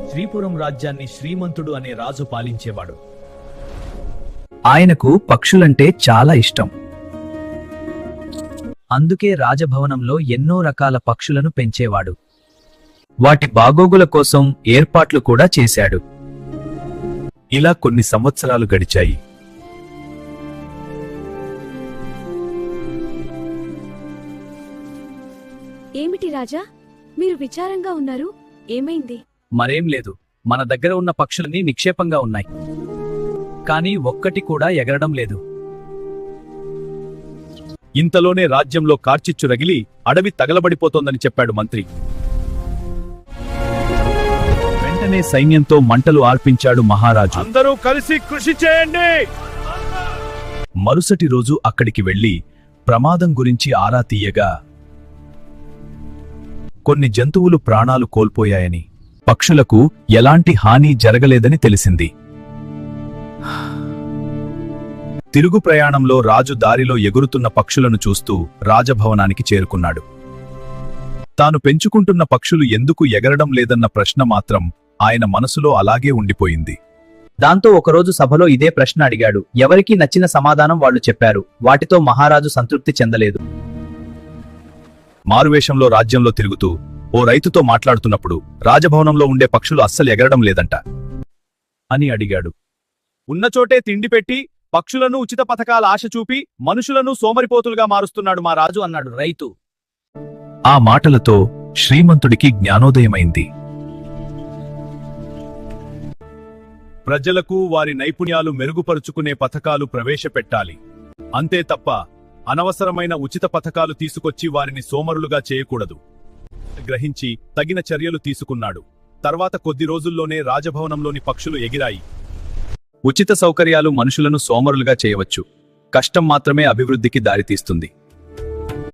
శ్రీపురం రాజ్యాన్ని శ్రీమంతుడు అనే రాజు పాలించేవాడు. ఆయనకు పక్షులంటే చాలా ఇష్టం. అందుకే రాజభవనంలో ఎన్నో రకాల పక్షులను పెంచేవాడు. వాటి బాగోగుల కోసం ఏర్పాట్లు కూడా చేశాడు. ఇలా కొన్ని సంవత్సరాలు గడిచాయి. ఏమిటి రాజా, మీరు విచారంగా ఉన్నారు? ఏమైంది? మరేం లేదు, మన దగ్గర ఉన్న పక్షులన్నీ నిక్షేపంగా ఉన్నాయి, కానీ ఒక్కటి కూడా ఎగరడం లేదు. ఇంతలోనే రాజ్యంలో కార్చిచ్చు రగిలి అడవి తగలబడిపోతోందని చెప్పాడు మంత్రి. వెంటనే సైన్యంతో మంటలు ఆర్పించాడు మహారాజు. అందరూ కలిసి కృషి చేయండి. మరుసటి రోజు అక్కడికి వెళ్లి ప్రమాదం గురించి ఆరా తీయగా కొన్ని జంతువులు ప్రాణాలు కోల్పోయాయని, పక్షులకు ఎలాంటి హాని జరగలేదని తెలిసింది. తిరుగు ప్రయాణంలో రాజు దారిలో ఎగురుతున్న పక్షులను చూస్తూ రాజభవనానికి చేరుకున్నాడు. తాను పెంచుకుంటున్న పక్షులు ఎందుకు ఎగరడం లేదన్న ప్రశ్న మాత్రం ఆయన మనసులో అలాగే ఉండిపోయింది. దాంతో ఒకరోజు సభలో ఇదే ప్రశ్న అడిగాడు. ఎవరికీ నచ్చిన సమాధానం వాళ్ళు చెప్పారు. వాటితో మహారాజు సంతృప్తి చెందలేదు. మారువేషంలో రాజ్యంలో తిరుగుతూ ఓ రైతుతో మాట్లాడుతున్నప్పుడు రాజభవనంలో ఉండే పక్షులు అస్సలు ఎగరడం లేదంట అని అడిగాడు. ఉన్నచోటే తిండి పెట్టి పక్షులను ఉచిత పథకాల ఆశ చూపి మనుషులను సోమరిపోతులుగా మారుస్తున్నాడు మా రాజు అన్నాడు రైతు. ఆ మాటలతో శ్రీమంతుడికి జ్ఞానోదయమైంది. ప్రజలకు వారి నైపుణ్యాలు మెరుగుపరుచుకునే పథకాలు ప్రవేశపెట్టాలి, అంతే తప్ప అనవసరమైన ఉచిత పథకాలు తీసుకొచ్చి వారిని సోమరులుగా చేయకూడదు గ్రహించి తగిన చర్యలు తీసుకున్నాడు. తర్వాత కొద్ది రోజుల్లోనే రాజభవనంలోని పక్షులు ఎగిరాయి. ఉచిత సౌకర్యాలు మనుషులను సోమరులుగా చేయవచ్చు, కష్టం మాత్రమే అభివృద్ధికి దారితీస్తుంది.